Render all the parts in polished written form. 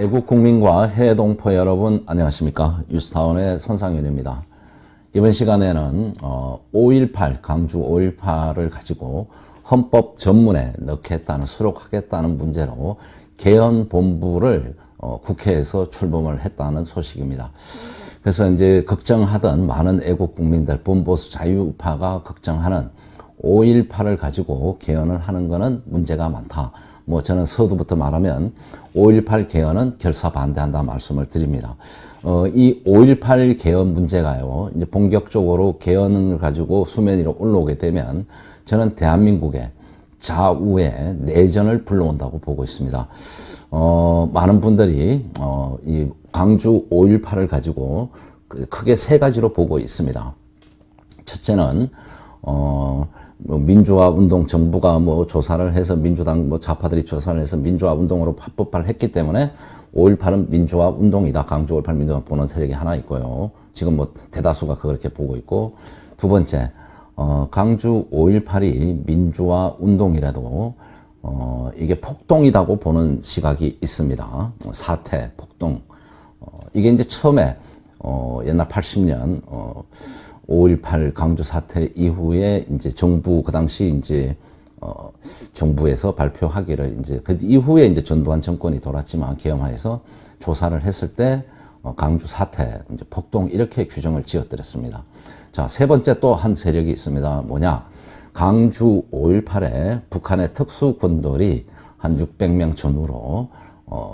애국 국민과 해외 동포 여러분 안녕하십니까. 뉴스타운의 손상윤입니다. 이번 시간에는 5.18 강주 5.18을 가지고 헌법 전문에 넣겠다는 수록하겠다는 문제로 개헌본부를 국회에서 출범을 했다는 소식입니다. 그래서 이제 걱정하던 많은 애국 국민들, 본보수 자유우파가 걱정하는 5.18을 가지고 개헌을 하는 것은 문제가 많다. 뭐 저는 서두부터 말하면 5.18 개헌은 결사 반대한다 말씀을 드립니다. 이 5.18 개헌 문제가요, 이제 본격적으로 개헌을 가지고 수면 위로 올라오게 되면 저는 대한민국의 좌우의 내전을 불러온다고 보고 있습니다. 많은 분들이 이 강주 5.18을 가지고 크게 세 가지로 보고 있습니다. 첫째는 민주화 운동 정부가 조사를 해서 민주당 좌파들이 조사를 해서 민주화 운동으로 합법화를 했기 때문에 5.18은 민주화 운동이다. 강주 5.18 민주화 보는 세력이 하나 있고요. 지금 대다수가 그렇게 보고 있고, 두 번째, 강주 5.18이 민주화 운동이라도 이게 폭동이라고 보는 시각이 있습니다. 사태, 폭동. 이게 이제 처음에 옛날 80년 5.18 강주 사태 이후에 이제 정부 그 당시 이제 정부에서 발표하기를 이제 그 이후에 이제 전두환 정권이 돌았지만 계엄하에서 조사를 했을 때 강주 사태, 이제 폭동 이렇게 규정을 지어드렸습니다. 자, 세 번째 또 한 세력이 있습니다. 뭐냐? 강주 5.18에 북한의 특수군들이 한 600명 전후로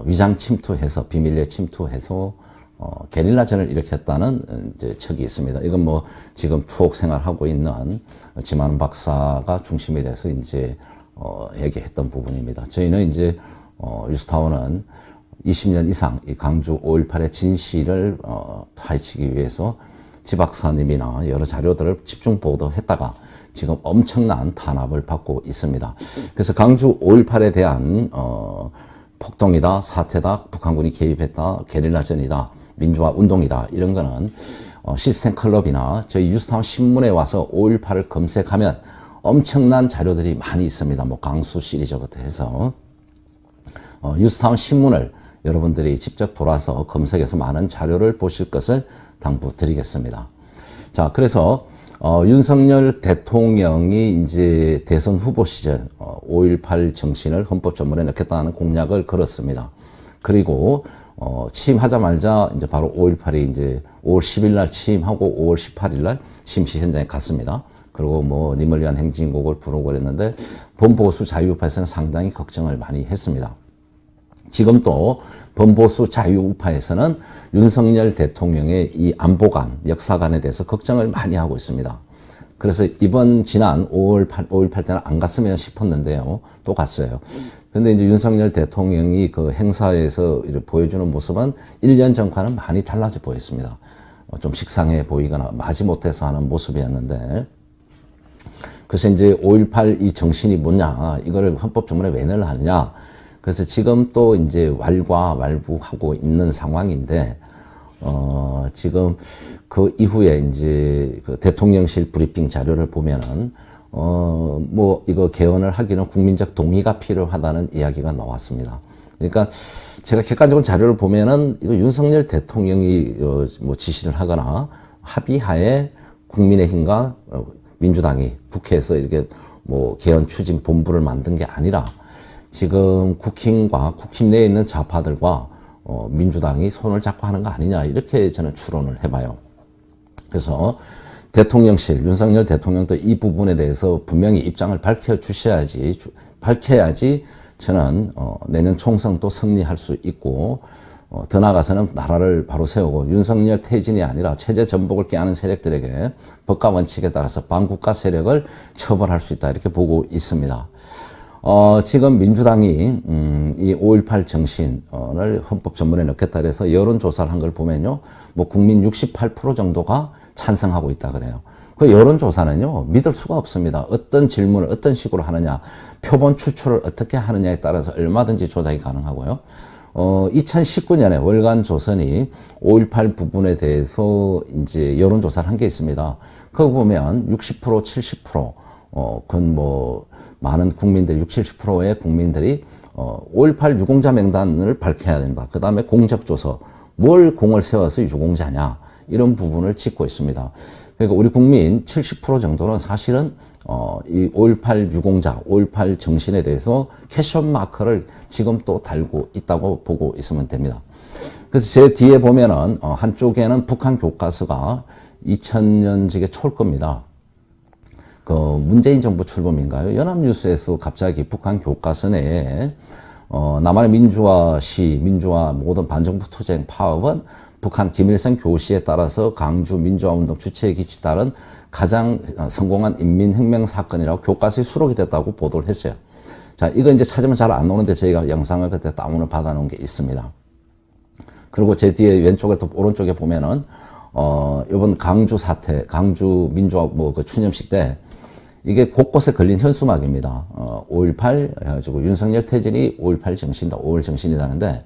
위장 침투해서 비밀리에 침투해서 게릴라전을 일으켰다는 이제 척이 있습니다. 이건 지금 투옥 생활하고 있는 지만은 박사가 중심이 돼서 이제 얘기했던 부분입니다. 저희는 이제 뉴스타운은 20년 이상 이 강주 5.18의 진실을 파헤치기 위해서 지 박사님이나 여러 자료들을 집중 보도했다가 지금 엄청난 탄압을 받고 있습니다. 그래서 강주 5.18에 대한 폭동이다, 사태다, 북한군이 개입했다, 게릴라전이다, 민주화 운동이다, 이런 거는 시스템 클럽이나 저희 뉴스타운 신문에 와서 5.18을 검색하면 엄청난 자료들이 많이 있습니다. 강수 시리즈부터 해서 뉴스타운 신문을 여러분들이 직접 돌아서 검색해서 많은 자료를 보실 것을 당부드리겠습니다. 자, 그래서 윤석열 대통령이 이제 대선 후보 시절 5.18 정신을 헌법 전문에 넣겠다는 공약을 걸었습니다. 그리고 취임하자마자 이제 바로 5.18이 이제 5월 10일 날 취임하고 5월 18일 날 심시 현장에 갔습니다. 그리고 님을 위한 행진곡을 부르고 그랬는데 범보수 자유우파에서는 상당히 걱정을 많이 했습니다. 지금 또 범보수 자유우파에서는 윤석열 대통령의 이 안보관, 역사관에 대해서 걱정을 많이 하고 있습니다. 그래서 이번 지난 5.18 때는 안 갔으면 싶었는데요. 또 갔어요. 근데 이제 윤석열 대통령이 그 행사에서 이렇게 보여주는 모습은 1년 전과는 많이 달라져 보였습니다. 좀 식상해 보이거나 마지못해서 하는 모습이었는데, 그래서 이제 5.18 이 정신이 뭐냐, 이거를 헌법 전문에 왜 넣으려 하느냐. 그래서 지금 또 이제 왈가왈부하고 있는 상황인데, 지금 그 이후에 이제 그 대통령실 브리핑 자료를 보면은, 이거 개헌을 하기는 국민적 동의가 필요하다는 이야기가 나왔습니다. 그러니까 제가 객관적인 자료를 보면은 이거 윤석열 대통령이 지시를 하거나 합의하에 국민의힘과 민주당이 국회에서 이렇게 개헌 추진 본부를 만든 게 아니라 지금 국힘과 국힘 내에 있는 좌파들과 민주당이 손을 잡고 하는 거 아니냐, 이렇게 저는 추론을 해봐요. 그래서 대통령실, 윤석열 대통령도 이 부분에 대해서 분명히 입장을 밝혀야지 저는 내년 총선도 승리할 수 있고, 더 나아가서는 나라를 바로 세우고 윤석열 퇴진이 아니라 체제 전복을 깨하는 세력들에게 법과 원칙에 따라서 반국가 세력을 처벌할 수 있다, 이렇게 보고 있습니다. 지금 민주당이 이 5.18 정신을 헌법 전문에 넣겠다 그래서 여론조사를 한 걸 보면요, 국민 68% 정도가 찬성하고 있다 그래요. 그 여론조사는요, 믿을 수가 없습니다. 어떤 질문을 어떤 식으로 하느냐, 표본 추출을 어떻게 하느냐에 따라서 얼마든지 조작이 가능하고요. 2019년에 월간 조선이 5.18 부분에 대해서 이제 여론조사를 한 게 있습니다. 그거 보면 60%, 70% 그건 뭐, 많은 국민들, 60, 70%의 국민들이, 5.18 유공자 명단을 밝혀야 된다. 그 다음에 공적조서, 뭘 공을 세워서 유공자냐. 이런 부분을 짚고 있습니다. 그러니까 우리 국민 70% 정도는 사실은, 이 5.18 유공자, 5.18 정신에 대해서 캐션 마크를 지금 또 달고 있다고 보고 있으면 됩니다. 그래서 제 뒤에 보면은, 한쪽에는 북한 교과서가 2000년직에 초일 겁니다. 그 문재인 정부 출범인가요? 연합뉴스에서 갑자기 북한 교과서 내에 남한의 민주화 시, 민주화 모든 반정부 투쟁 파업은 북한 김일성 교시에 따라서 강주 민주화운동 주체에 기치 따른 가장 성공한 인민혁명 사건이라고 교과서에 수록이 됐다고 보도를 했어요. 자, 이거 이제 찾으면 잘 안 오는데 저희가 영상을 그때 다운을 받아 놓은 게 있습니다. 그리고 제 뒤에 왼쪽에 또 오른쪽에 보면은 이번 강주 사태, 강주 민주화 그 추념식 때 이게 곳곳에 걸린 현수막입니다. 5.18 해가지고 윤석열 퇴진이 5.18 정신이다, 5월 정신이라는데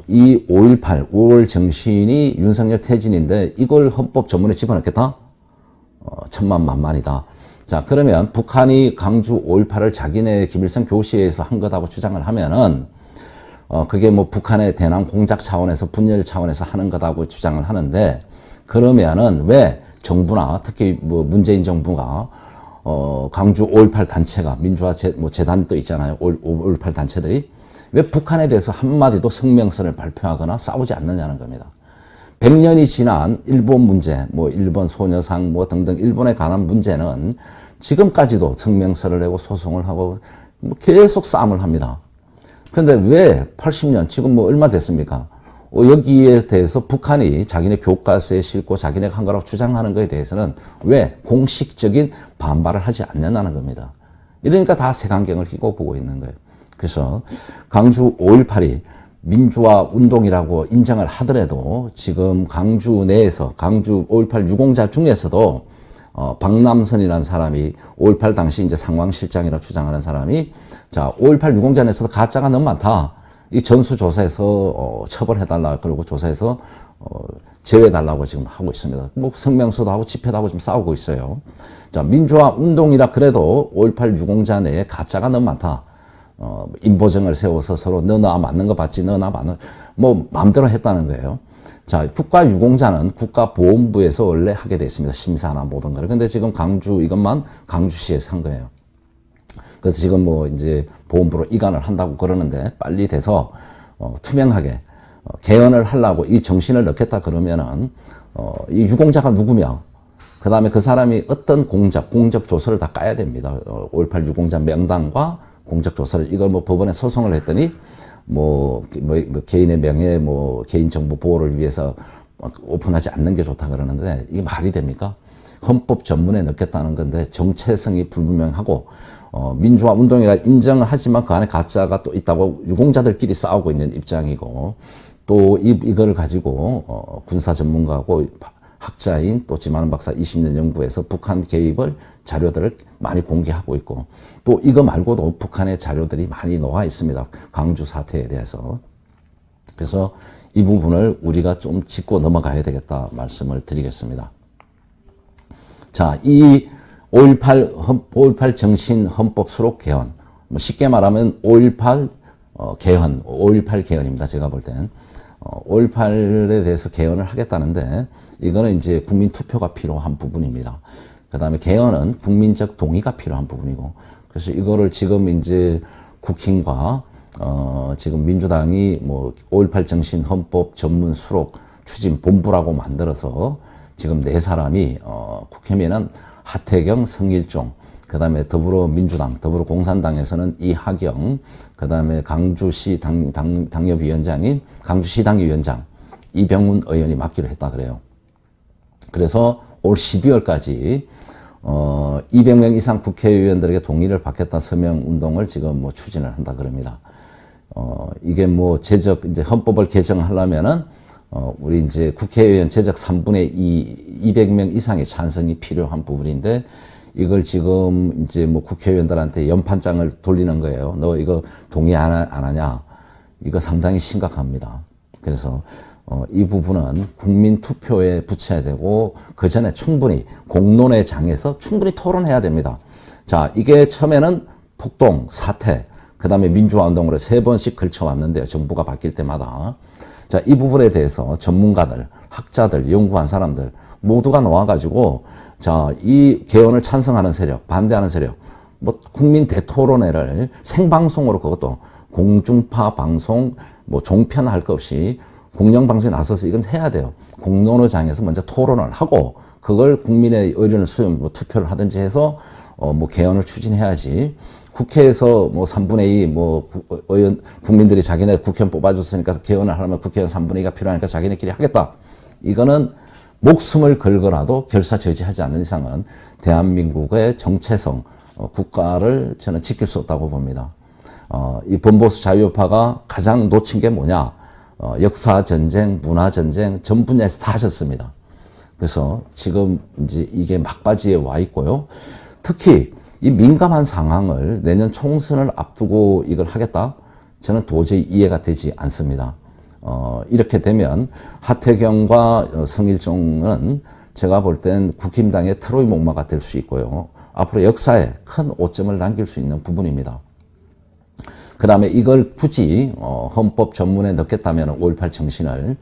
이 5.18, 5월 정신이 윤석열 퇴진인데 이걸 헌법 전문에 집어넣겠다? 천만만만이다. 자, 그러면 북한이 강주 5.18을 자기네 김일성 교시에서 한 거다고 주장을 하면은 그게 뭐 북한의 대남 공작 차원에서 분열 차원에서 하는 거다고 주장을 하는데 그러면은 왜 정부나 특히 뭐 문재인 정부가 강주 5.18 단체가 민주화 재단도 있잖아요. 5.18 단체들이 왜 북한에 대해서 한마디도 성명서를 발표하거나 싸우지 않느냐는 겁니다. 100년이 지난 일본 문제, 뭐 일본 소녀상 뭐 등등 일본에 관한 문제는 지금까지도 성명서를 내고 소송을 하고 뭐 계속 싸움을 합니다. 그런데 왜 80년, 지금 뭐 얼마 됐습니까? 여기에 대해서 북한이 자기네 교과서에 싣고 자기네가 한 거라고 주장하는 것에 대해서는 왜 공식적인 반발을 하지 않느냐는 겁니다. 이러니까 다 색안경을 끼고 보고 있는 거예요. 그래서 강주 5.18이 민주화 운동이라고 인정을 하더라도 지금 강주 내에서 강주 5.18 유공자 중에서도 박남선이라는 사람이 5.18 당시 이제 상황실장이라고 주장하는 사람이 자, 5.18 유공자 내에서도 가짜가 너무 많다. 이 전수조사해서 처벌해달라 그러고 조사해서 제외해달라고 지금 하고 있습니다. 뭐 성명서도 하고 집회도 하고 지금 싸우고 있어요. 자, 민주화 운동이라 그래도 5.18 유공자 내에 가짜가 너무 많다. 인보정을 세워서 서로 너 나 맞는 거 봤지 너 나 맞는 뭐 마음대로 했다는 거예요. 자, 국가유공자는 국가보훈부에서 원래 하게 돼 있습니다. 심사나 모든 거를. 근데 지금 강주 이것만 강주시에서 한 거예요. 그래서 지금 뭐 이제 보훈부로 이관을 한다고 그러는데 빨리 돼서 투명하게 개헌을 하려고 이 정신을 넣겠다 그러면은 이 유공자가 누구며 그 다음에 그 사람이 어떤 공적 조서를 다 까야 됩니다. 5.18 유공자 명단과 공적 조사를 이걸 뭐 법원에 소송을 했더니 뭐 개인의 명예 개인 정보 보호를 위해서 오픈하지 않는 게 좋다 그러는데 이게 말이 됩니까? 헌법 전문에 넣겠다는 건데 정체성이 불분명하고 민주화 운동이라 인정을 하지만 그 안에 가짜가 또 있다고 유공자들끼리 싸우고 있는 입장이고 또 이걸 가지고 군사 전문가하고 학자인 또 지만원 박사 20년 연구에서 북한 개입을 자료들을 많이 공개하고 있고 또 이거 말고도 북한의 자료들이 많이 나와 있습니다. 강주 사태에 대해서. 그래서 이 부분을 우리가 좀 짚고 넘어가야 되겠다 말씀을 드리겠습니다. 자, 이 5.18 정신 헌법 수록 개헌, 쉽게 말하면 5.18 개헌, 5.18 개헌입니다. 제가 볼 땐. 5.18에 대해서 개헌을 하겠다는데 이거는 이제 국민 투표가 필요한 부분입니다. 그 다음에 개헌은 국민적 동의가 필요한 부분이고 그래서 이거를 지금 이제 국힘과 지금 민주당이 뭐 5.18 정신 헌법 전문 수록 추진 본부라고 만들어서 지금 네 사람이 국힘에는 하태경, 성일종, 그 다음에 더불어민주당, 더불어공산당에서는 이하경, 그 다음에 강주시 당협위원장인 강주시 당위원장 이병훈 의원이 맡기로 했다 그래요. 그래서 올 12월까지 200명 이상 국회의원들에게 동의를 받겠다 서명 운동을 지금 뭐 추진을 한다 그럽니다. 이게 뭐 이제 헌법을 개정하려면은 우리 이제 국회의원 제적 3분의 2, 200명 이상의 찬성이 필요한 부분인데 이걸 지금 이제 뭐 국회의원들한테 연판장을 돌리는 거예요. 너 이거 동의 안 하냐? 이거 상당히 심각합니다. 그래서 이 부분은 국민 투표에 붙여야 되고 그 전에 충분히 공론의 장에서 충분히 토론해야 됩니다. 자, 이게 처음에는 폭동, 사태, 그 다음에 민주화운동으로 3번씩 걸쳐왔는데요. 정부가 바뀔 때마다. 자, 이 부분에 대해서 전문가들, 학자들, 연구한 사람들 모두가 나와가지고, 자, 이 개헌을 찬성하는 세력, 반대하는 세력, 뭐, 국민 대토론회를 생방송으로 그것도 공중파 방송, 뭐, 종편할 것 없이 공영방송에 나서서 이건 해야 돼요. 공론화장에서 먼저 토론을 하고, 그걸 국민의 의견을 수렴, 뭐, 투표를 하든지 해서, 뭐, 개헌을 추진해야지. 국회에서 뭐 3분의 2, 뭐, 의원, 국민들이 자기네 국회의원 뽑아줬으니까 개헌을 하려면 국회의원 3분의 2가 필요하니까 자기네끼리 하겠다. 이거는 목숨을 걸고라도 결사저지하지 않는 이상은 대한민국의 정체성, 국가를 저는 지킬 수 없다고 봅니다. 이 범보수 자유파가 가장 놓친 게 뭐냐? 역사 전쟁, 문화 전쟁 전 분야에서 다 하셨습니다. 그래서 지금 이제 이게 막바지에 와 있고요. 특히 이 민감한 상황을 내년 총선을 앞두고 이걸 하겠다? 저는 도저히 이해가 되지 않습니다. 이렇게 되면 하태경과 성일종은 제가 볼 땐 국힘당의 트로이 목마가 될 수 있고요. 앞으로 역사에 큰 오점을 남길 수 있는 부분입니다. 그 다음에 이걸 굳이 헌법 전문에 넣겠다면 5.18 정신을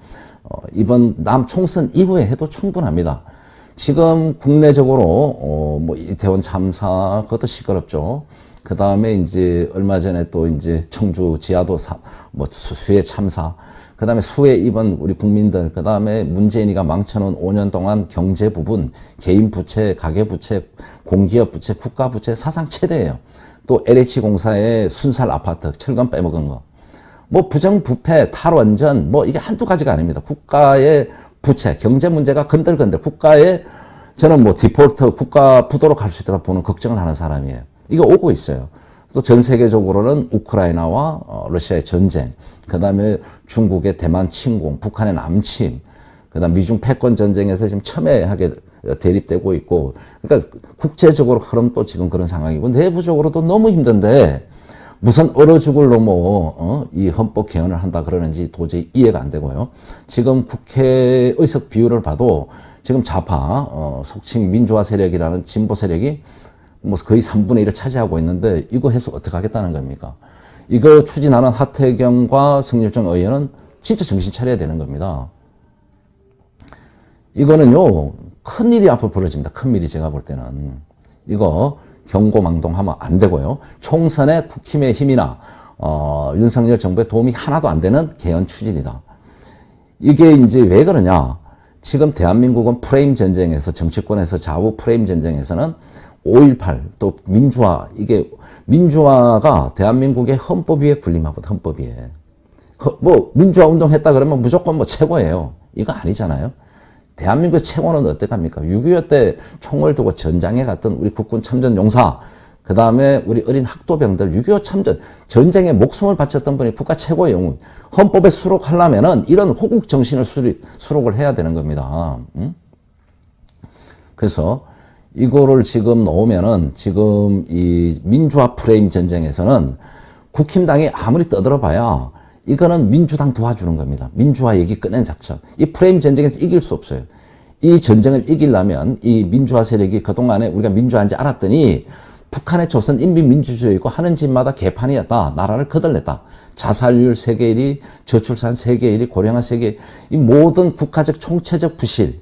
이번 남 총선 이후에 해도 충분합니다. 지금 국내적으로 뭐 이태원 참사 그것도 시끄럽죠. 그 다음에 이제 얼마 전에 또 이제 청주 지하도 뭐 수해 참사, 그 다음에 수해 입은 우리 국민들, 그 다음에 문재인이가 망쳐놓은 5년 동안 경제 부분, 개인 부채, 가계 부채, 공기업 부채, 국가 부채 사상 최대예요. 또 LH공사의 순살 아파트 철근 빼먹은 거, 뭐 부정부패, 탈원전, 뭐 이게 한두 가지가 아닙니다. 국가의 부채, 경제 문제가 건들건들 국가의 저는 뭐 디폴트 국가 부도로 갈 수 있다고 보는 걱정을 하는 사람이에요. 이거 오고 있어요. 또 전 세계적으로는 우크라이나와 러시아의 전쟁, 그 다음에 중국의 대만 침공, 북한의 남침, 그 다음 미중 패권 전쟁에서 지금 첨예하게 대립되고 있고, 그러니까 국제적으로 흐름도 지금 그런 상황이고 내부적으로도 너무 힘든데 무슨 얼어 죽을 놈의 이 헌법 개헌을 한다 그러는지 도저히 이해가 안 되고요. 지금 국회 의석 비율을 봐도 지금 좌파 속칭 민주화 세력이라는 진보 세력이 뭐 거의 3분의 1을 차지하고 있는데 이거 해서 어떻게 하겠다는 겁니까? 이거 추진하는 하태경과 성일종 의원은 진짜 정신 차려야 되는 겁니다. 이거는요 큰일이 앞으로 벌어집니다. 큰일이 제가 볼 때는 이거 경고망동하면 안 되고요. 총선에 국힘의 힘이나 윤석열 정부의 도움이 하나도 안 되는 개헌 추진이다. 이게 이제 왜 그러냐? 지금 대한민국은 프레임 전쟁에서 정치권에서 좌우 프레임 전쟁에서는 5.18 또 민주화, 이게 민주화가 대한민국의 헌법 위에 군림하거든. 헌법 위에. 뭐 민주화 운동했다 그러면 무조건 뭐 최고예요. 이거 아니잖아요. 대한민국의 최고는 어떡합니까? 6.25 때 총을 두고 전장에 갔던 우리 국군 참전 용사, 그 다음에 우리 어린 학도병들, 6.25 참전, 전쟁에 목숨을 바쳤던 분이 국가 최고의 영웅. 헌법에 수록하려면은 이런 호국 정신을 수록을 해야 되는 겁니다. 응? 그래서 이거를 지금 놓으면은 지금 이 민주화 프레임 전쟁에서는 국힘당이 아무리 떠들어봐야 이거는 민주당 도와주는 겁니다. 민주화 얘기 꺼낸 작전. 이 프레임 전쟁에서 이길 수 없어요. 이 전쟁을 이기려면 이 민주화 세력이 그동안에 우리가 민주화인지 알았더니 북한의 조선 인민민주주의고 하는 집마다 개판이었다. 나라를 거덜냈다. 자살률 세계 1위, 저출산 세계 1위, 고령화 세계 1위. 이 모든 국가적 총체적 부실.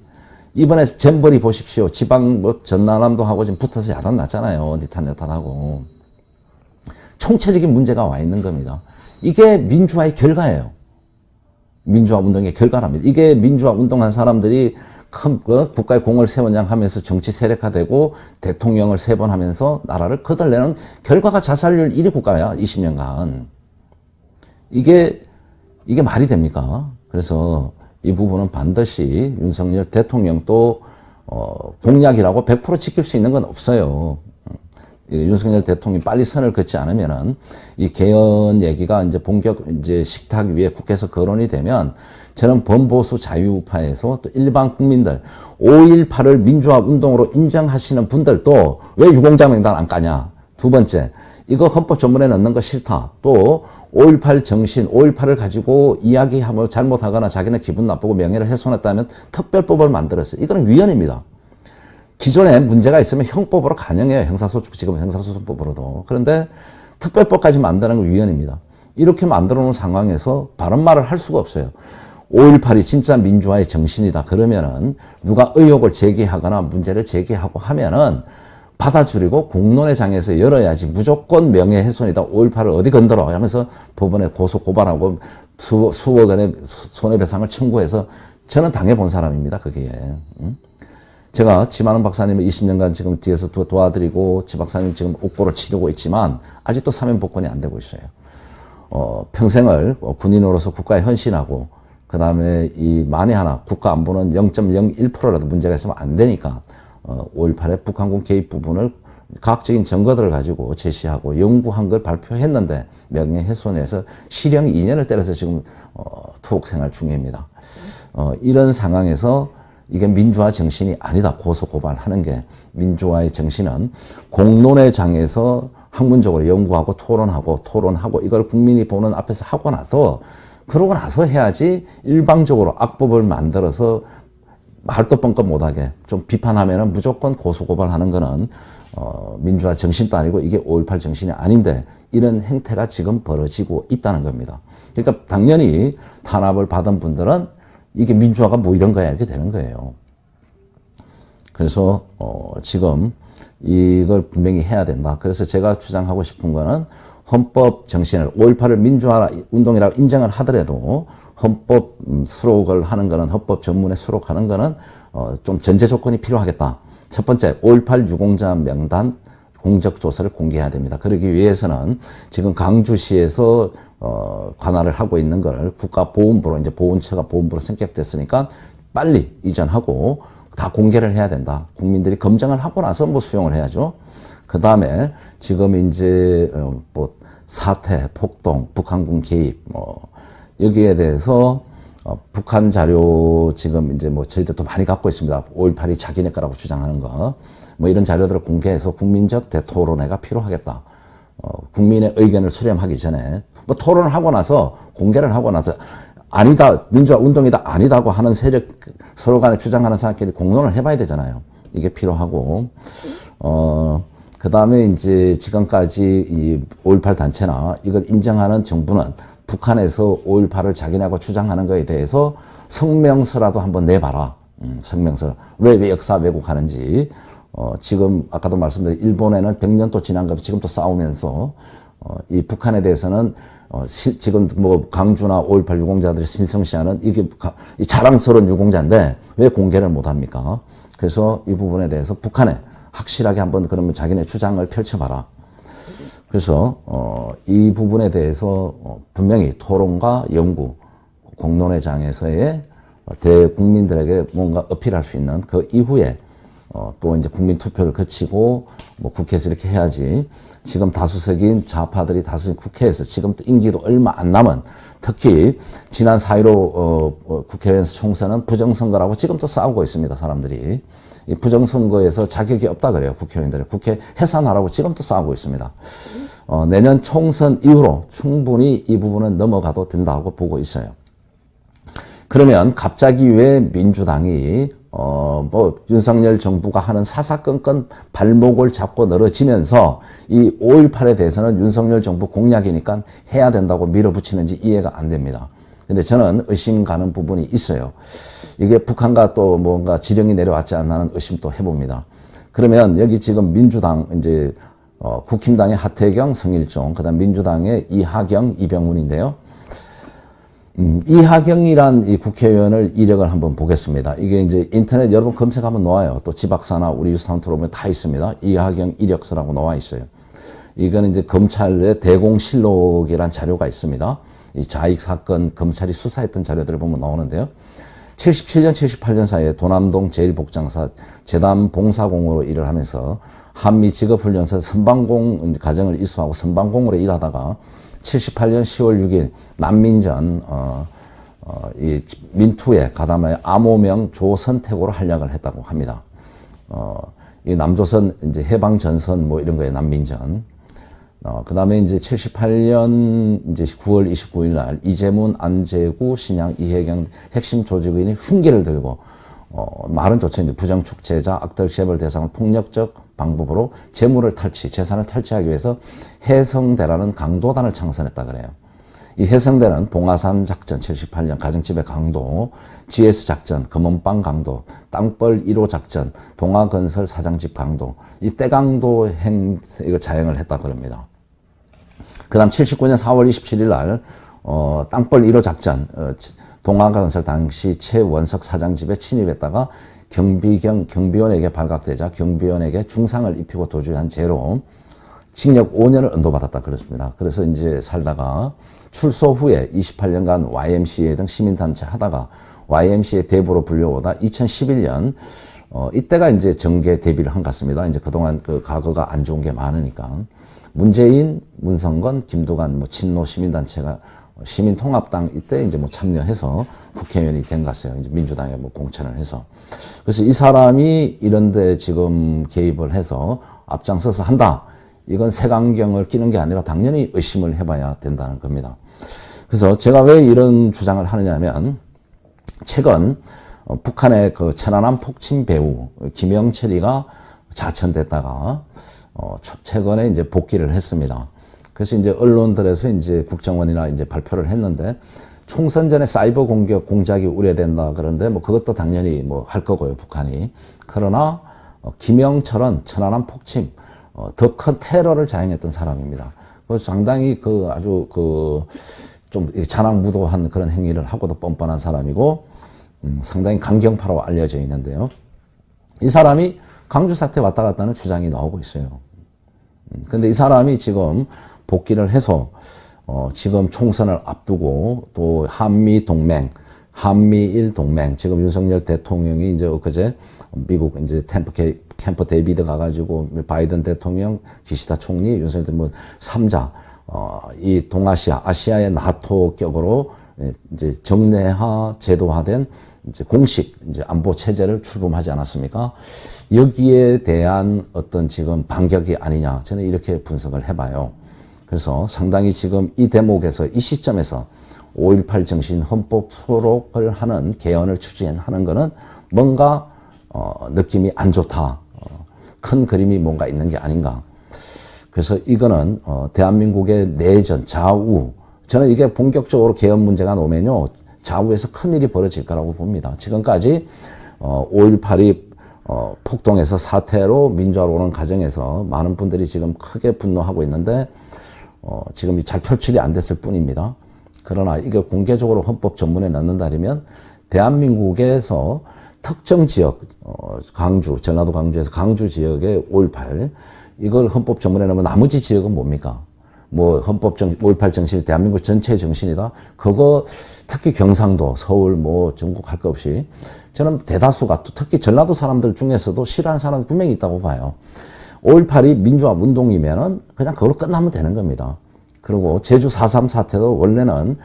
이번에 잼버리 보십시오. 지방 뭐 전남도 하고 지금 붙어서 야단 났잖아요. 니탄하고. 총체적인 문제가 와 있는 겁니다. 이게 민주화의 결과예요. 민주화 운동의 결과랍니다. 이게 민주화 운동한 사람들이 큰 국가의 공을 세원장하면서 정치 세력화되고 대통령을 3번 하면서 나라를 거덜내는 결과가 자살률 1위 국가야. 20년간. 이게 말이 됩니까? 그래서 이 부분은 반드시 윤석열 대통령도 공약이라고 100% 지킬 수 있는 건 없어요. 윤석열 대통령이 빨리 선을 긋지 않으면은 이 개헌 얘기가 이제 본격 이제 식탁 위에 국회에서 거론이 되면 저는 범보수 자유파에서 또 일반 국민들 5.18을 민주화 운동으로 인정하시는 분들도 왜 유공자명단 안 까냐? 두 번째, 이거 헌법 전문에 넣는 거 싫다. 또 5.18 정신, 5.18을 가지고 이야기하면 잘못하거나 자기는 기분 나쁘고 명예를 훼손했다면 특별법을 만들었어요. 이거는 위헌입니다. 기존에 문제가 있으면 형법으로 간영해요. 지금 형사소송법으로도. 그런데 특별법까지 만드는 건 위헌입니다. 이렇게 만들어 놓은 상황에서 바른 말을 할 수가 없어요. 5.18이 진짜 민주화의 정신이다. 그러면은 누가 의혹을 제기하거나 문제를 제기하고 하면은 받아들이고 공론의 장에서 열어야지 무조건 명예훼손이다. 5.18을 어디 건드려 하면서 법원에 고소 고발하고 수억 원의 손해배상을 청구해서 저는 당해본 사람입니다. 그게. 제가 지만원 박사님을 20년간 지금 뒤에서 도와드리고 지 박사님 지금 옥고를 치르고 있지만 아직도 사면 복권이 안 되고 있어요. 평생을 군인으로서 국가에 헌신하고 그 다음에 이 만에 하나 국가 안보는 0.01%라도 문제가 있으면 안 되니까 5.18의 북한군 개입 부분을 과학적인 증거들을 가지고 제시하고 연구한 걸 발표했는데 명예훼손에서 실형 2년을 때려서 지금 투옥 생활 중입니다. 이런 상황에서 이게 민주화 정신이 아니다. 고소고발하는 게 민주화의 정신은 공론의 장에서 학문적으로 연구하고 토론하고 이걸 국민이 보는 앞에서 하고 나서 그러고 나서 해야지 일방적으로 악법을 만들어서 말도 뻥끗 못하게 좀 비판하면은 무조건 고소고발하는 거는 민주화 정신도 아니고 이게 5.18 정신이 아닌데 이런 행태가 지금 벌어지고 있다는 겁니다. 그러니까 당연히 탄압을 받은 분들은 이게 민주화가 뭐 이런 거야 이렇게 되는 거예요. 그래서 지금 이걸 분명히 해야 된다. 그래서 제가 주장하고 싶은 거는 헌법 정신을 5.18을 민주화 운동이라고 인정을 하더라도 헌법 수록을 하는 거는 헌법 전문에 수록하는 거는 좀 전제 조건이 필요하겠다. 첫 번째 5.18 유공자 명단 공적 조사를 공개해야 됩니다. 그러기 위해서는 지금 강주시에서 관할을 하고 있는 걸 국가보훈부로 이제 보훈처가 보훈부로 성격됐으니까 빨리 이전하고 다 공개를 해야 된다. 국민들이 검증을 하고 나서 뭐 수용을 해야죠. 그 다음에 지금 이제 뭐 사태, 폭동, 북한군 개입 여기에 대해서 북한 자료 지금 이제 뭐 저희들도 많이 갖고 있습니다. 5.18이 자기네 거라고 주장하는 거. 뭐 이런 자료들을 공개해서 국민적 대토론회가 필요하겠다. 국민의 의견을 수렴하기 전에 뭐 토론을 하고 나서 공개를 하고 나서 아니다 민주화 운동이다 아니다고 하는 세력 서로 간에 주장하는 사람끼리 공론을 해봐야 되잖아요. 이게 필요하고 그 다음에 이제 지금까지 이 5.18 단체나 이걸 인정하는 정부는 북한에서 5.18을 자기네하고 주장하는 거에 대해서 성명서라도 한번 내봐라. 성명서. 왜 역사 왜곡하는지. 지금 아까도 말씀드린 일본에는 100년 또 지난 거 지금도 싸우면서 이 북한에 대해서는 지금 뭐 강주나 5.18 유공자들이 신성시하는 이게 이 자랑스러운 유공자인데 왜 공개를 못 합니까? 그래서 이 부분에 대해서 북한에 확실하게 한번 그러면 자기네 주장을 펼쳐봐라. 그래서 이 부분에 대해서 분명히 토론과 연구, 공론의 장에서의 대국민들에게 뭔가 어필할 수 있는 그 이후에 또 이제 국민 투표를 거치고 뭐 국회에서 이렇게 해야지. 지금 다수석인 좌파들이 다수인 국회에서 지금 임기도 얼마 안 남은 특히 지난 4.15 국회의원 총선은 부정선거라고 지금도 싸우고 있습니다. 사람들이. 이 부정선거에서 자격이 없다 그래요. 국회의원들이. 국회 해산하라고 지금도 싸우고 있습니다. 내년 총선 이후로 충분히 이 부분은 넘어가도 된다고 보고 있어요. 그러면 갑자기 왜 민주당이 뭐 윤석열 정부가 하는 사사건건 발목을 잡고 늘어지면서 이 5.18에 대해서는 윤석열 정부 공약이니까 해야 된다고 밀어붙이는지 이해가 안 됩니다. 근데 저는 의심 가는 부분이 있어요. 이게 북한과 또 뭔가 지령이 내려왔지 않나는 의심도 해봅니다. 그러면 여기 지금 민주당 이제 국힘당의 하태경, 성일종, 그다음 민주당의 이하경, 이병훈인데요. 이하경이란 이 국회의원을 이력을 한번 보겠습니다. 이게 이제 인터넷 여러분 검색하면 나와요. 또 지박사나 우리 뉴스타운트로 보면 다 있습니다. 이하경 이력서라고 나와 있어요. 이거는 이제 검찰의 대공실록이란 자료가 있습니다. 이 자익 사건 검찰이 수사했던 자료들을 보면 나오는데요. 77년, 78년 사이에 도남동 제1복장사 재단 봉사공으로 일을 하면서 한미 직업훈련소 선방공 과정을 이수하고 선방공으로 일하다가 78년 10월 6일 난민전 이 민투에 가담하여 암호명 조선택으로 활약을 했다고 합니다. 이 남조선 이제 해방 전선 뭐 이런 거에 난민전. 그다음에 이제 78년 이제 9월 29일 날 이재문, 안재구, 신양, 이혜경 핵심 조직인이 흉기를 들고 말은 좋죠. 이제 부정축제자, 악덕 시합을 대상으로 폭력적 방법으로 재물을 탈취, 재산을 탈취하기 위해서 해성대라는 강도단을 창설했다 그래요. 이 해성대는 봉화산 작전 78년, 가정집의 강도, GS 작전, 검은빵 강도, 땅벌 1호 작전, 동화건설 사장집 강도, 이 떼강도 이거 자행을 했다 그럽니다. 그 다음 79년 4월 27일 날, 땅벌 1호 작전, 동화건설 당시 최원석 사장집에 침입했다가 경비원에게 발각되자 경비원에게 중상을 입히고 도주한 죄로 징역 5년을 언도받았다 그렇습니다. 그래서 이제 살다가 출소 후에 28년간 YMCA 등 시민단체 하다가 YMCA 대부로 불려오다 2011년 이때가 이제 정계 데뷔를 한 것 같습니다. 이제 그동안 그 과거가 안 좋은 게 많으니까 문재인, 문성건, 김두관 뭐 친노 시민단체가 시민통합당 이때 이제 뭐 참여해서 국회의원이 된 것 같아요. 이제 민주당에 뭐 공천을 해서. 그래서 이 사람이 이런데 지금 개입을 해서 앞장서서 한다. 이건 색안경을 끼는 게 아니라 당연히 의심을 해봐야 된다는 겁니다. 그래서 제가 왜 이런 주장을 하느냐 하면 최근 북한의 그 천안함 폭침 배우 김영철이가 자천됐다가 최근에 이제 복귀를 했습니다. 그래서 이제 언론들에서 이제 국정원이나 이제 발표를 했는데 총선 전에 사이버 공작이 우려된다 그런데 뭐 그것도 당연히 뭐 할 거고요, 북한이. 그러나 김영철은 천안함 폭침 더 큰 테러를 자행했던 사람입니다. 그 상당히 그 아주 그 좀 잔악무도한 그런 행위를 하고도 뻔뻔한 사람이고 상당히 강경파로 알려져 있는데요. 이 사람이 강주 사태 왔다 갔다 하는 주장이 나오고 있어요. 근데 이 사람이 지금 복귀를 해서 지금 총선을 앞두고 또 한미 동맹, 한미일 동맹, 지금 윤석열 대통령이 이제 엊그제 미국 이제 캠프 데이비드 가가지고 바이든 대통령, 기시다 총리, 윤석열 뭐 3자, 이 동아시아, 아시아의 나토 격으로 이제 정례화 제도화된 이제 공식 이제 안보 체제를 출범하지 않았습니까? 여기에 대한 어떤 지금 반격이 아니냐, 저는 이렇게 분석을 해봐요. 그래서 상당히 지금 이 대목에서 이 시점에서 5.18 정신 헌법 수록을 하는 개헌을 추진하는 거는 뭔가 느낌이 안 좋다. 큰 그림이 뭔가 있는 게 아닌가. 그래서 이거는 대한민국의 내전, 좌우, 저는 이게 본격적으로 개헌 문제가 오면요 좌우에서 큰일이 벌어질 거라고 봅니다. 지금까지 5.18이 폭동에서 사태로 민주화로 오는 과정에서 많은 분들이 지금 크게 분노하고 있는데 지금 잘 표출이 안 됐을 뿐입니다. 그러나 이게 공개적으로 헌법 전문에 넣는다면 대한민국에서 특정 지역, 광주, 전라도 광주에서 광주 지역의 5.18 이걸 헌법 전문에 넣으면 나머지 지역은 뭡니까? 뭐 헌법 5.18 정신이 대한민국 전체의 정신이다. 그거 특히 경상도, 서울, 뭐 전국 할 거 없이 저는 대다수가 또 특히 전라도 사람들 중에서도 싫어하는 사람 분명히 있다고 봐요. 5.18이 민주화 운동이면은 그냥 그걸로 끝나면 되는 겁니다. 그리고 제주 4.3 사태도 원래는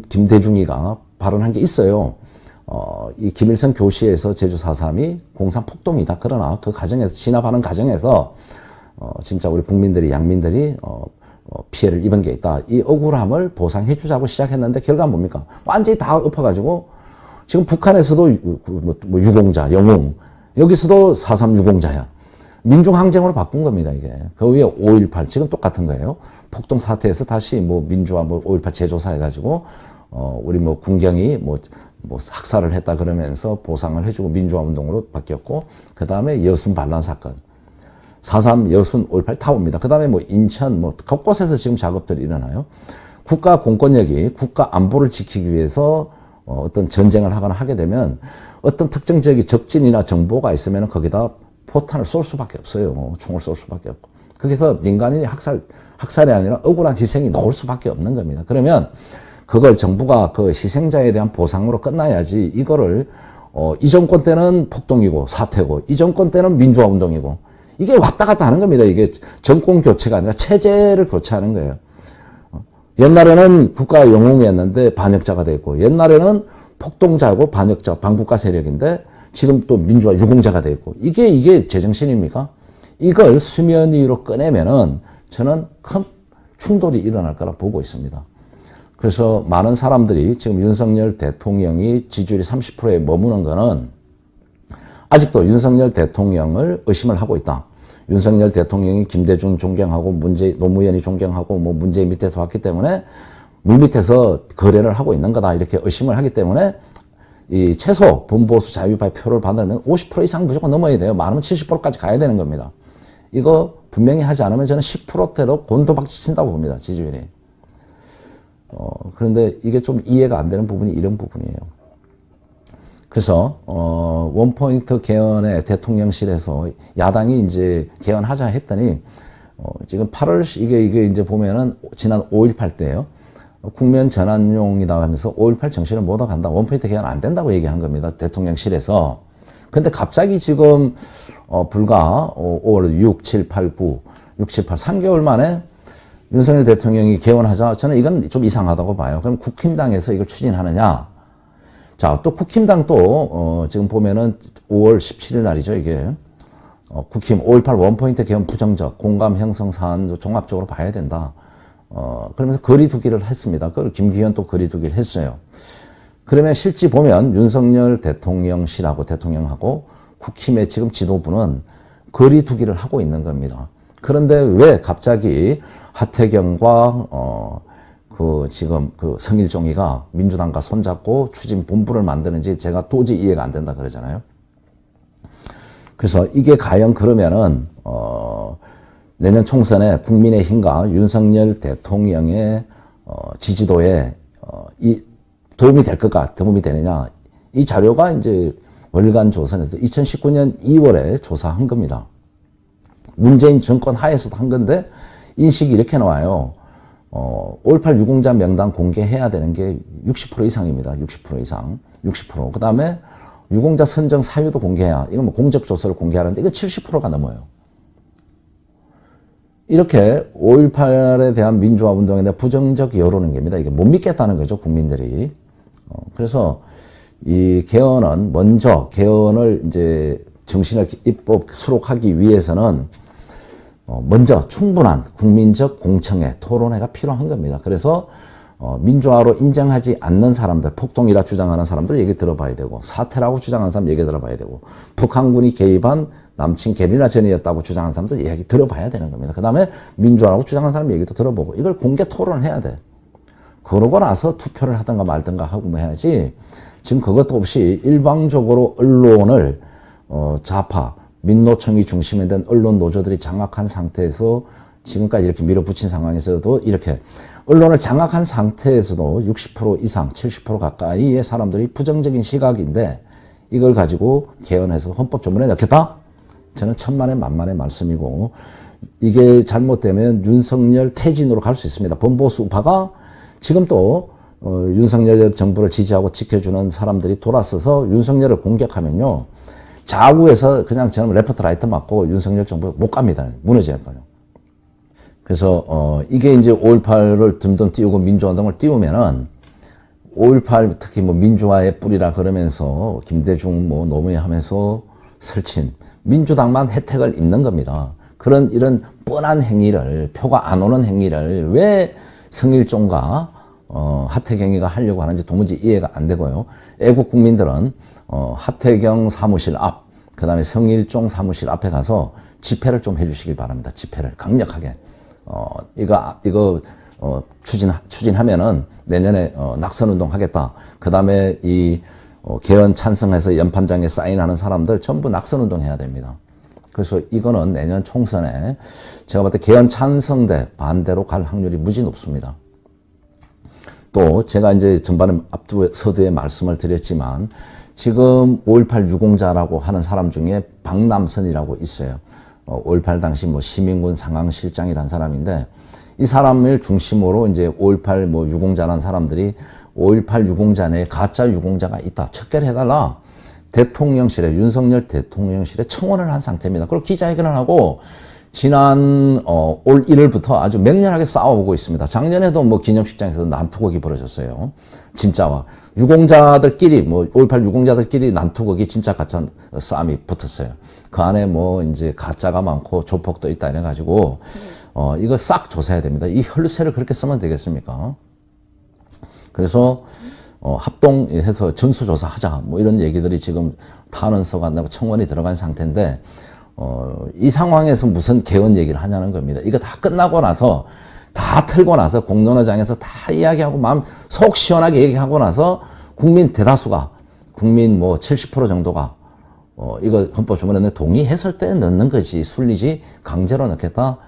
김대중이가 발언한 게 있어요. 이 김일성 교시에서 제주 4.3이 공산 폭동이다. 그러나 그 과정에서 진압하는 과정에서 진짜 우리 국민들이 양민들이 피해를 입은 게 있다. 이 억울함을 보상해 주자고 시작했는데 결과는 뭡니까? 완전히 다 엎어가지고 지금 북한에서도 뭐 유공자, 영웅 여기서도 4.3 유공자야. 민중항쟁으로 바꾼 겁니다, 이게. 그 위에 5.18 지금 똑같은 거예요. 폭동 사태에서 다시 뭐 민주화 뭐 5.18 재조사 해가지고 우리 뭐 군경이 뭐 학살을 했다 그러면서 보상을 해주고 민주화 운동으로 바뀌었고 그 다음에 여순 반란 사건. 4.3 여순 5.18 타오입니다. 그 다음에 뭐 인천 뭐 곳곳에서 지금 작업들이 일어나요. 국가 공권력이 국가 안보를 지키기 위해서 어떤 전쟁을 하거나 하게 되면 어떤 특정 지역이 적진이나 정보가 있으면 거기다 포탄을 쏠 수밖에 없어요. 총을 쏠 수밖에 없고. 거기서 민간인이 학살이 아니라 억울한 희생이 나올 수밖에 없는 겁니다. 그러면 그걸 정부가 그 희생자에 대한 보상으로 끝나야지 이거를 이 정권 때는 폭동이고 사태고 이 정권 때는 민주화 운동이고 이게 왔다 갔다 하는 겁니다. 이게 정권 교체가 아니라 체제를 교체하는 거예요. 옛날에는 국가 영웅이었는데 반역자가 됐고 옛날에는 폭동자고 반역자, 반국가 세력인데 지금 또 민주화 유공자가 됐고 이게 제정신입니까? 이걸 수면 위로 꺼내면은 저는 큰 충돌이 일어날 거라 보고 있습니다. 그래서 많은 사람들이 지금 윤석열 대통령이 지지율이 30%에 머무는 거는 아직도 윤석열 대통령을 의심을 하고 있다. 윤석열 대통령이 김대중 존경하고 노무현이 존경하고 뭐 문재인 밑에서 왔기 때문에 물밑에서 거래를 하고 있는 거다. 이렇게 의심을 하기 때문에 이 최소 범보수 자유파의 표를 받으면 50% 이상 무조건 넘어야 돼요. 많으면 70%까지 가야 되는 겁니다. 이거 분명히 하지 않으면 저는 10%대로 곤두박질 친다고 봅니다. 지지율이. 그런데 이게 좀 이해가 안 되는 부분이 이런 부분이에요. 그래서 원포인트 개헌의 대통령실에서 야당이 이제 개헌하자 했더니 지금 8월 이게 이제 보면은 지난 5.18 때요. 국면 전환용이다 하면서 5.18 정신을 못 얻어간다. 원포인트 개헌 안 된다고 얘기한 겁니다. 대통령실에서. 근데 갑자기 지금 불과 5월 6, 7, 8, 9, 6, 7, 8, 3개월 만에 윤석열 대통령이 개헌하자. 저는 이건 좀 이상하다고 봐요. 그럼 국힘당에서 이걸 추진하느냐. 자, 또 국힘당도 지금 보면은 5월 17일 날이죠, 이게. 국힘 5.18 원포인트 개헌 부정적 공감 형성 사안도 종합적으로 봐야 된다. 그러면서 거리두기를 했습니다. 그걸 김기현 또 거리두기를 했어요. 그러면 실제 보면 윤석열 대통령실하고 대통령하고 국힘의 지금 지도부는 거리두기를 하고 있는 겁니다. 그런데 왜 갑자기 하태경과 지금 성일종이가 민주당과 손잡고 추진 본부를 만드는지 제가 도저히 이해가 안 된다 그러잖아요. 그래서 이게 과연 그러면은 내년 총선에 국민의힘과 윤석열 대통령의 지지도에 도움이 될 것까 도움이 되느냐. 이 자료가 이제 월간 조선에서 2019년 2월에 조사한 겁니다. 문재인 정권 하에서도 한 건데 인식이 이렇게 나와요. 5.18 유공자 명단 공개해야 되는 게 60% 이상입니다. 60% 이상. 60%. 그 다음에 유공자 선정 사유도 공개해야. 이건 뭐 공적조서를 공개하는데 이거 70%가 넘어요. 이렇게 5.18에 대한 민주화 운동에 대한 부정적 여론인 겁니다. 이게 못 믿겠다는 거죠, 국민들이. 그래서 이 개헌은 먼저 개헌을 이제 정신을 입법 수록하기 위해서는 먼저 충분한 국민적 공청회, 토론회가 필요한 겁니다. 그래서 민주화로 인정하지 않는 사람들, 폭동이라 주장하는 사람들 얘기 들어봐야 되고, 사태라고 주장하는 사람 얘기 들어봐야 되고, 북한군이 개입한 남친 게릴라전이었다고 주장하는 사람들 얘기 들어봐야 되는 겁니다. 그 다음에 민주화라고 주장하는 사람 얘기도 들어보고, 이걸 공개 토론을 해야 돼. 그러고 나서 투표를 하든가 말든가 하고 해야지, 지금 그것도 없이 일방적으로 언론을 좌파, 민노총이 중심에 된 언론 노조들이 장악한 상태에서 지금까지 이렇게 밀어붙인 상황에서도 이렇게 언론을 장악한 상태에서도 60% 이상, 70% 가까이의 사람들이 부정적인 시각인데 이걸 가지고 개헌해서 헌법 조문에 넣겠다? 저는 천만의 만만의 말씀이고, 이게 잘못되면 윤석열 퇴진으로 갈 수 있습니다. 범보수 우파가 지금 또 윤석열 정부를 지지하고 지켜주는 사람들이 돌아서서 윤석열을 공격하면요, 좌우에서 그냥 저는 레프트 라이트 맞고 윤석열 정부 못 갑니다. 무너질 거예요. 그래서 이게 이제 5.18을 듬듬 띄우고 민주화운동을 띄우면은 5.18 특히 뭐 민주화의 뿌리라 그러면서 김대중 뭐 노무현 하면서 설친 민주당만 혜택을 입는 겁니다. 이런 뻔한 행위를, 표가 안 오는 행위를 왜 성일종과 하태경이가 하려고 하는지 도무지 이해가 안 되고요. 애국 국민들은 하태경 사무실 앞, 그 다음에 성일종 사무실 앞에 가서 집회를 좀 해주시길 바랍니다. 집회를 강력하게. 이거 추진하면은 내년에 낙선운동 하겠다. 그 다음에 개헌 찬성해서 연판장에 사인하는 사람들 전부 낙선운동 해야 됩니다. 그래서 이거는 내년 총선에 제가 볼 때 개헌 찬성대 반대로 갈 확률이 무지 높습니다. 또 제가 이제 전반에 서두에 말씀을 드렸지만 지금 5.18 유공자라고 하는 사람 중에 박남선이라고 있어요. 5.18 당시 뭐 시민군 상황실장이라는 사람인데 이 사람을 중심으로 이제 5.18 뭐 유공자라는 사람들이 5.18 유공자 내에 가짜 유공자가 있다. 척결해달라. 대통령실에, 윤석열 대통령실에 청원을 한 상태입니다. 그리고 기자회견을 하고 지난 올 1월부터 아주 맹렬하게 싸워보고 있습니다. 작년에도 뭐 기념식장에서 난투극이 벌어졌어요. 진짜와 유공자들끼리, 뭐 5.18 유공자들끼리 난투극이 진짜 가짜 싸움이 붙었어요. 그 안에 뭐 이제 가짜가 많고 조폭도 있다 이래가지고 이거 싹 조사해야 됩니다. 이 혈세를 그렇게 쓰면 되겠습니까? 그래서 합동해서 전수조사하자 뭐 이런 얘기들이 지금 탄원서가 나고 청원이 들어간 상태인데 이 상황에서 무슨 개헌 얘기를 하냐는 겁니다. 이거 다 끝나고 나서 다 틀고 나서 공론화장에서 다 이야기하고 마음 속 시원하게 얘기하고 나서 국민 대다수가 국민 뭐 70% 정도가 이거 헌법조문에 동의했을 때 넣는 거지 순리지 강제로 넣겠다.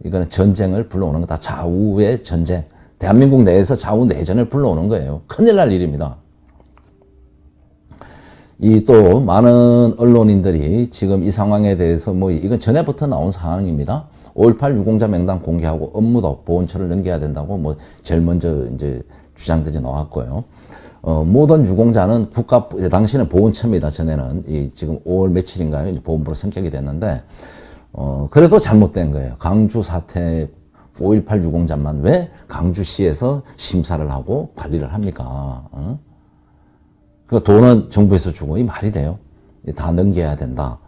이거는 전쟁을 불러오는 거다. 좌우의 전쟁. 대한민국 내에서 좌우 내전을 불러오는 거예요. 큰일 날 일입니다. 이 또 많은 언론인들이 지금 이 상황에 대해서 뭐 이건 전에부터 나온 상황입니다. 5.18 유공자 명단 공개하고 업무도 보훈처를 넘겨야 된다고 뭐 제일 먼저 이제 주장들이 나왔고요. 모든 유공자는 당시는 보훈처입니다. 전에는 이 지금 5월 며칠인가요? 이제 보훈부로 성격이 됐는데 그래도 잘못된 거예요. 강주 사태 5.18 유공자만 왜 강주시에서 심사를 하고 관리를 합니까? 그 돈은 정부에서 주고 이 말이 돼요. 다 넘겨야 된다.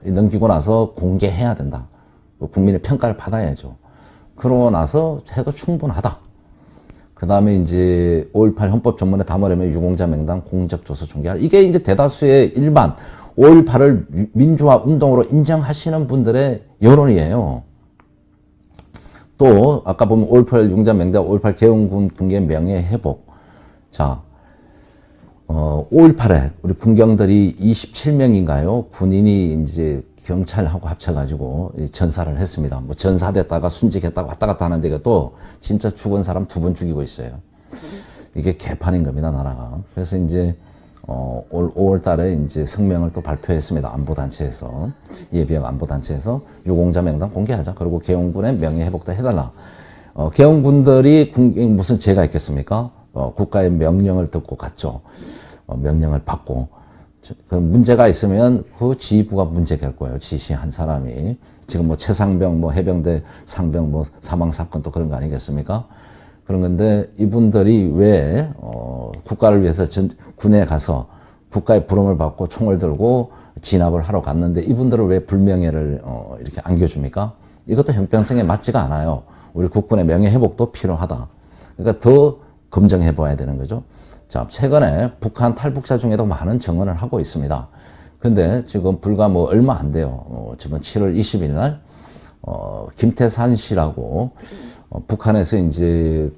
넘기고 나서 공개해야 된다. 국민의 평가를 받아야죠. 그러고 나서 해도 충분하다. 그 다음에 이제 5.18 헌법 전문에 담으려면 유공자 명단 공적조서 공개하라. 이게 이제 대다수의 일반 5.18을 민주화 운동으로 인정하시는 분들의 여론이에요. 또 아까 보면 5.18 유공자 명단, 5.18 계엄군 군계 명예 회복. 자, 5.18에 우리 군경들이 27명인가요? 군인이 이제 경찰하고 합쳐가지고 전사를 했습니다. 뭐 전사됐다가 순직했다가 왔다 갔다 하는데 이것도 진짜 죽은 사람 2번 죽이고 있어요. 이게 개판인 겁니다, 나라가. 그래서 이제 올 5월 달에 이제 성명을 또 발표했습니다. 안보단체에서. 예비역 안보단체에서 유공자 명단 공개하자. 그리고 계엄군의 명예회복도 해달라. 계엄군들이 무슨 죄가 있겠습니까? 국가의 명령을 듣고 갔죠. 명령을 받고. 그 문제가 있으면 그 지휘부가 문제될 거예요. 지시한 사람이. 지금 뭐 최상병, 뭐 해병대 상병, 뭐 사망 사건 또 그런 거 아니겠습니까? 그런 건데 이분들이 왜 국가를 위해서 군에 가서 국가의 부름을 받고 총을 들고 진압을 하러 갔는데 이분들을 왜 불명예를 이렇게 안겨줍니까? 이것도 형평성에 맞지가 않아요. 우리 국군의 명예 회복도 필요하다. 그러니까 더 검증해 봐야 되는 거죠. 자, 최근에 북한 탈북자 중에도 많은 증언을 하고 있습니다. 근데 지금 불과 뭐 얼마 안 돼요. 지금 7월 20일 날 김태산 씨라고 북한에서 이제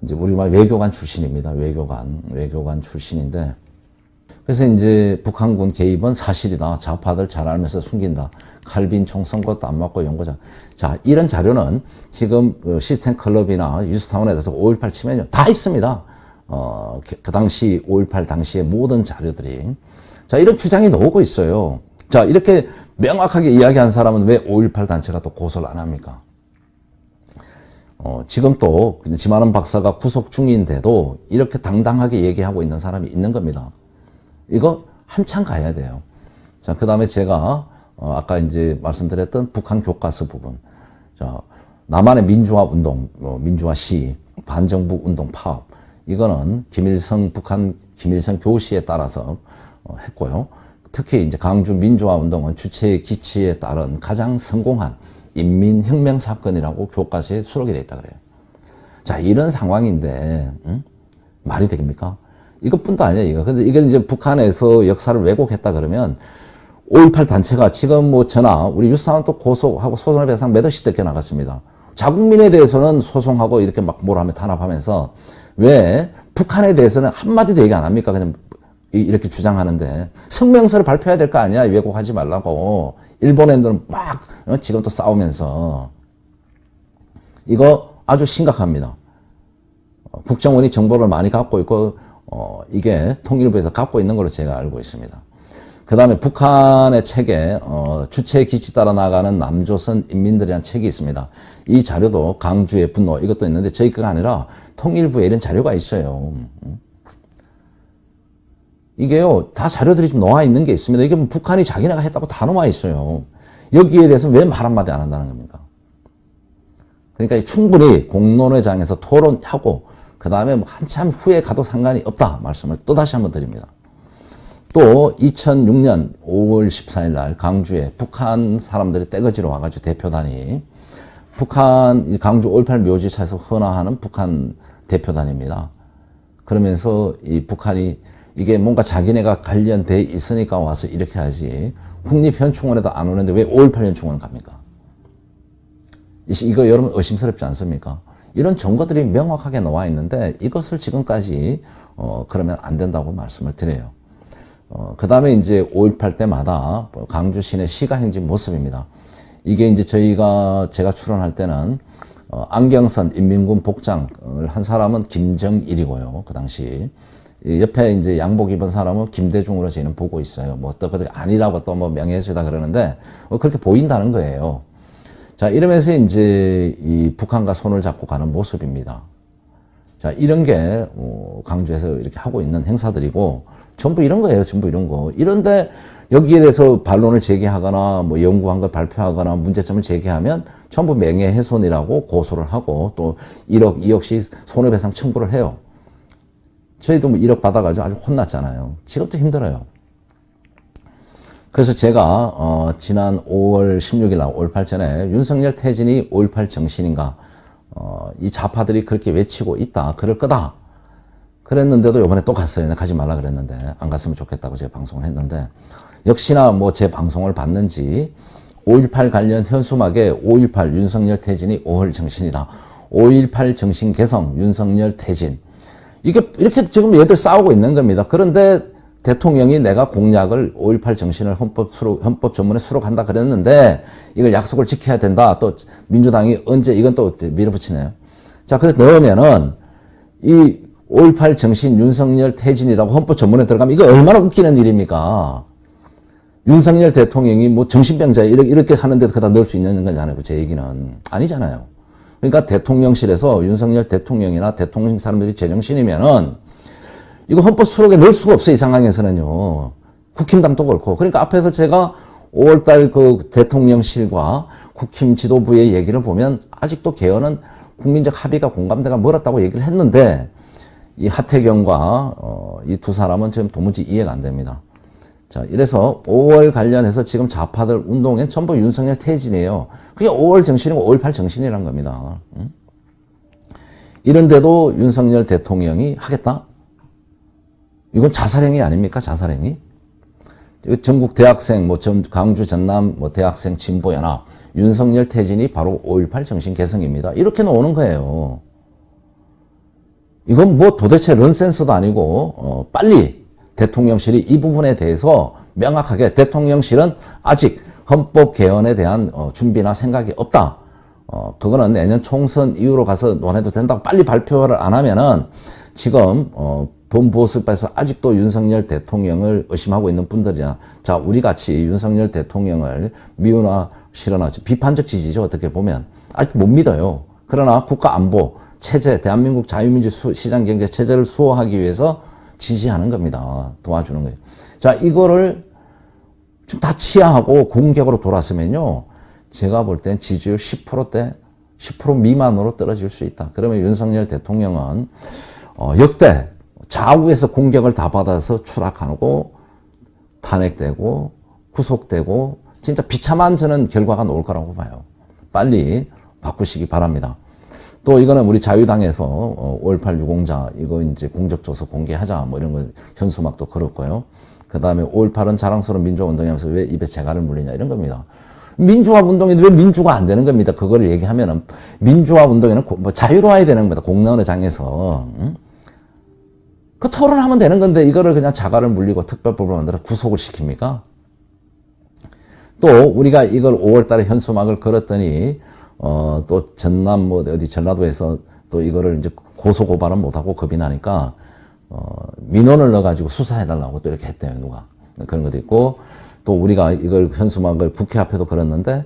이제 우리말 외교관 출신입니다. 외교관 출신인데 그래서 이제 북한군 개입은 사실이다. 좌파들 잘 알면서 숨긴다. 칼빈 총 선거 것도 안 맞고 연구자. 자, 이런 자료는 지금 시스템 클럽이나 뉴스타운에 대해서 5.18 치면요. 다 있습니다. 그 당시 5.18 당시의 모든 자료들이. 자, 이런 주장이 나오고 있어요. 자, 이렇게 명확하게 이야기한 사람은 왜 5.18 단체가 또 고소를 안 합니까? 지금 또 지만원 박사가 구속 중인데도 이렇게 당당하게 얘기하고 있는 사람이 있는 겁니다. 이거 한참 가야 돼요. 자, 그 다음에 제가 아까 이제 말씀드렸던 북한 교과서 부분. 자, 남한의 민주화 운동, 민주화 시, 반정부 운동 파업. 이거는 북한 김일성 교시에 따라서 했고요. 특히 이제 강주 민주화 운동은 주체의 기치에 따른 가장 성공한 인민혁명 사건이라고 교과서에 수록이 되어 있다 그래요. 자, 이런 상황인데 말이 되겠습니까? 이것뿐도 아니에요, 이거. 근데 이게 이제 북한에서 역사를 왜곡했다 그러면 5.18 단체가 지금 뭐 우리 유사한 또 고소하고 소송의 배상 몇 억씩 뜯겨 나갔습니다. 자국민에 대해서는 소송하고 이렇게 막 뭐라며 탄압하면서 왜 북한에 대해서는 한마디도 얘기 안 합니까? 그냥 이렇게 주장하는데 성명서를 발표해야 될 거 아니야? 왜곡하지 말라고. 일본 애들은 막 지금 또 싸우면서 이거 아주 심각합니다. 국정원이 정보를 많이 갖고 있고 이게 통일부에서 갖고 있는 걸로 제가 알고 있습니다. 그 다음에 북한의 책에 주체의 기치 따라 나가는 남조선 인민들이라는 책이 있습니다. 이 자료도 강주의 분노 이것도 있는데 저희 거가 아니라 통일부에 이런 자료가 있어요. 이게요 다 자료들이 좀 나와 있는 게 있습니다. 이게 뭐 북한이 자기네가 했다고 다 나와 있어요. 여기에 대해서 왜 말 한마디 안 한다는 겁니까? 그러니까 충분히 공론회장에서 토론하고 그 다음에 뭐 한참 후에 가도 상관이 없다 말씀을 또다시 한번 드립니다. 또 2006년 5월 14일 날 강주에 북한 사람들이 떼거지로 와가지고 대표단이 북한 강주 5.18 묘지차에서 헌화하는 북한 대표단입니다. 그러면서 이 북한이 이게 뭔가 자기네가 관련돼 있으니까 와서 이렇게 하지 국립현충원에도 안 오는데 왜 5.18 현충원 갑니까? 이거 여러분 의심스럽지 않습니까? 이런 증거들이 명확하게 나와 있는데 이것을 지금까지 그러면 안 된다고 말씀을 드려요. 그 다음에 이제 5.18 때마다 강주 시내 시가 행진 모습입니다. 이게 이제 제가 출연할 때는 안경선 인민군 복장을 한 사람은 김정일이고요. 그 당시. 옆에 이제 양복 입은 사람은 김대중으로 저희는 보고 있어요. 뭐 어떻게 아니라고 또 뭐 명예훼손이다 그러는데 그렇게 보인다는 거예요. 자, 이러면서 이제 이 북한과 손을 잡고 가는 모습입니다. 자, 이런 게 강주에서 이렇게 하고 있는 행사들이고 전부 이런 거예요. 전부 이런 거. 이런데 여기에 대해서 반론을 제기하거나 뭐 연구한 걸 발표하거나 문제점을 제기하면 전부 명예훼손이라고 고소를 하고 또 1억, 2억씩 손해배상 청구를 해요. 저희도 뭐 1억 받아가지고 아주 혼났잖아요. 지금도 힘들어요. 그래서 제가 지난 5월 16일 날 5.18 전에 윤석열 퇴진이 5.18 정신인가 이 좌파들이 그렇게 외치고 있다. 그럴 거다. 그랬는데도 이번에 또 갔어요. 가지 말라 그랬는데 안 갔으면 좋겠다고 제가 방송을 했는데 역시나 뭐 제 방송을 봤는지 5.18 관련 현수막에 5.18 윤석열 퇴진이 5월 정신이다. 5.18 정신 개성 윤석열 퇴진. 이게 이렇게 지금 얘들 싸우고 있는 겁니다. 그런데 대통령이 내가 공약을 5.18 정신을 헌법 전문에 수록한다 그랬는데 이걸 약속을 지켜야 된다. 또 민주당이 언제 이건 또 밀어붙이네요. 자, 그래 넣으면은 이 5.18 정신 윤석열 퇴진이라고 헌법 전문에 들어가면 이거 얼마나 웃기는 일입니까? 윤석열 대통령이 뭐 정신병자 이렇게 하는데도 그다 넣을 수 있는 거잖아요. 제 얘기는 아니잖아요. 그러니까 대통령실에서 윤석열 대통령이나 대통령 사람들이 제정신이면은 이거 헌법 수록에 넣을 수가 없어요. 이 상황에서는요. 국힘당도 그렇고. 그러니까 앞에서 제가 5월달 그 대통령실과 국힘 지도부의 얘기를 보면 아직도 개헌은 국민적 합의가 공감대가 멀었다고 얘기를 했는데 이 하태경과 이 두 사람은 지금 도무지 이해가 안 됩니다. 자, 이래서 5월 관련해서 지금 좌파들 운동엔 전부 윤석열 퇴진이에요. 그게 5월 정신이고 5.18 정신이란 겁니다. 이런데도 윤석열 대통령이 하겠다? 이건 자살행위 아닙니까? 자살행위? 전국 대학생, 뭐 강주 전남 뭐 대학생 진보연합 윤석열 퇴진이 바로 5.18 정신 개성입니다. 이렇게 나오는 거예요. 이건 뭐 도대체 넌센스도 아니고 빨리 대통령실이 이 부분에 대해서 명확하게 대통령실은 아직 헌법 개헌에 대한 준비나 생각이 없다. 그거는 내년 총선 이후로 가서 논해도 된다고 빨리 발표를 안 하면은 지금 범보수파에서 아직도 윤석열 대통령을 의심하고 있는 분들이나 자 우리같이 윤석열 대통령을 미우나 싫어나 비판적 지지죠. 어떻게 보면 아직 못 믿어요. 그러나 국가안보 체제 대한민국 자유민주 시장경제 체제를 수호하기 위해서 지지하는 겁니다. 도와주는 거예요. 자 이거를 좀 다 치하하고 공격으로 돌아서면요. 제가 볼 땐 지지율 10%대 10% 미만으로 떨어질 수 있다. 그러면 윤석열 대통령은 역대 좌우에서 공격을 다 받아서 추락하고 탄핵되고 구속되고 진짜 비참한 저는 결과가 나올 거라고 봐요. 빨리 바꾸시기 바랍니다. 또 이거는 우리 자유당에서 5.18 유공자 이거 이제 공적조서 공개하자 뭐 이런 거 현수막도 걸었고요. 그 다음에 5.18은 자랑스러운 민주화 운동이면서 왜 입에 재갈을 물리냐 이런 겁니다. 민주화 운동인데 왜 민주가 안 되는 겁니다. 그거를 얘기하면은 민주화 운동에는 뭐 자유로워야 되는 겁니다. 공론의 장에서. 그 토론하면 되는 건데 이거를 그냥 자갈을 물리고 특별법을 만들어 구속을 시킵니까? 또 우리가 이걸 5월 달에 현수막을 걸었더니 또 전남 뭐 어디 전라도에서 또 이거를 이제 고소 고발은 못하고 겁이 나니까 민원을 넣어가지고 수사해달라고 또 이렇게 했대요. 누가 그런 것도 있고 또 우리가 이걸 현수막을 국회 앞에도 걸었는데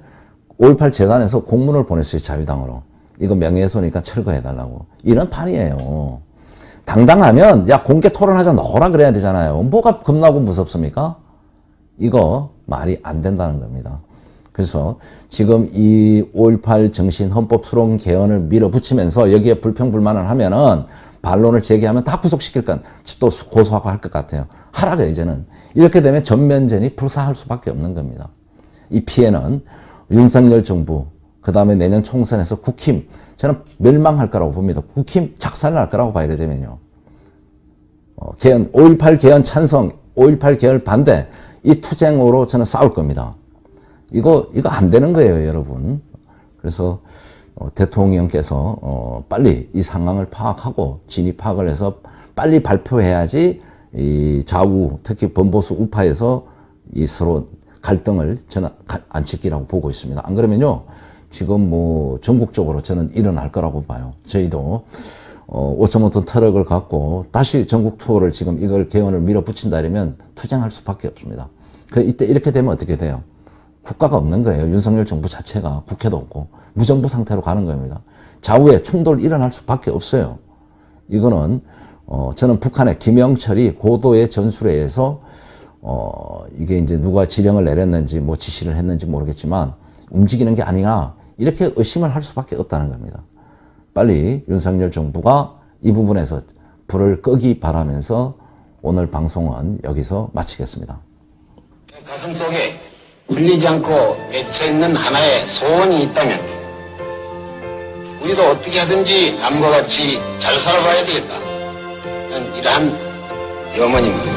5.18 재단에서 공문을 보냈어요. 자유당으로. 이거 명예훼손이니까 철거해달라고. 이런 판이에요. 당당하면 야 공개 토론하자 넣어라 그래야 되잖아요. 뭐가 겁나고 무섭습니까? 이거 말이 안 된다는 겁니다. 그래서 지금 이 5.18 정신 헌법 수록 개헌을 밀어붙이면서 여기에 불평불만을 하면은 반론을 제기하면 다 구속시킬 건 또 고소하고 할 것 같아요. 하라고 이제는. 이렇게 되면 전면전이 불사할 수밖에 없는 겁니다. 이 피해는 윤석열 정부 그 다음에 내년 총선에서 국힘, 저는 멸망할 거라고 봅니다. 국힘 작살날 거라고 봐야 되면요. 개헌, 5.18 개헌 찬성, 5.18 개헌 반대, 이 투쟁으로 저는 싸울 겁니다. 이거 안 되는 거예요, 여러분. 그래서 대통령께서 빨리 이 상황을 파악하고 진입 파악을 해서 빨리 발표해야지 이 좌우, 특히 범보수 우파에서 이 서로 갈등을 저는 안 시키라고 보고 있습니다. 안 그러면요, 지금 뭐 전국적으로 저는 일어날 거라고 봐요. 저희도 5.5톤 트럭을 갖고 다시 전국 투어를 지금 이걸 개헌을 밀어붙인다면 투쟁할 수밖에 없습니다. 이때 이렇게 되면 어떻게 돼요? 국가가 없는 거예요. 윤석열 정부 자체가 국회도 없고 무정부 상태로 가는 겁니다. 좌우에 충돌이 일어날 수밖에 없어요. 이거는 저는 북한의 김영철이 고도의 전술에 의해서 이게 이제 누가 지령을 내렸는지 뭐 지시를 했는지 모르겠지만 움직이는 게 아니냐, 이렇게 의심을 할 수밖에 없다는 겁니다. 빨리 윤석열 정부가 이 부분에서 불을 끄기 바라면서 오늘 방송은 여기서 마치겠습니다. 가슴 속에 풀리지 않고 맺혀있는 하나의 소원이 있다면 우리도 어떻게 하든지 남과 같이 잘 살아봐야 되겠다. 이러한 염원입니다.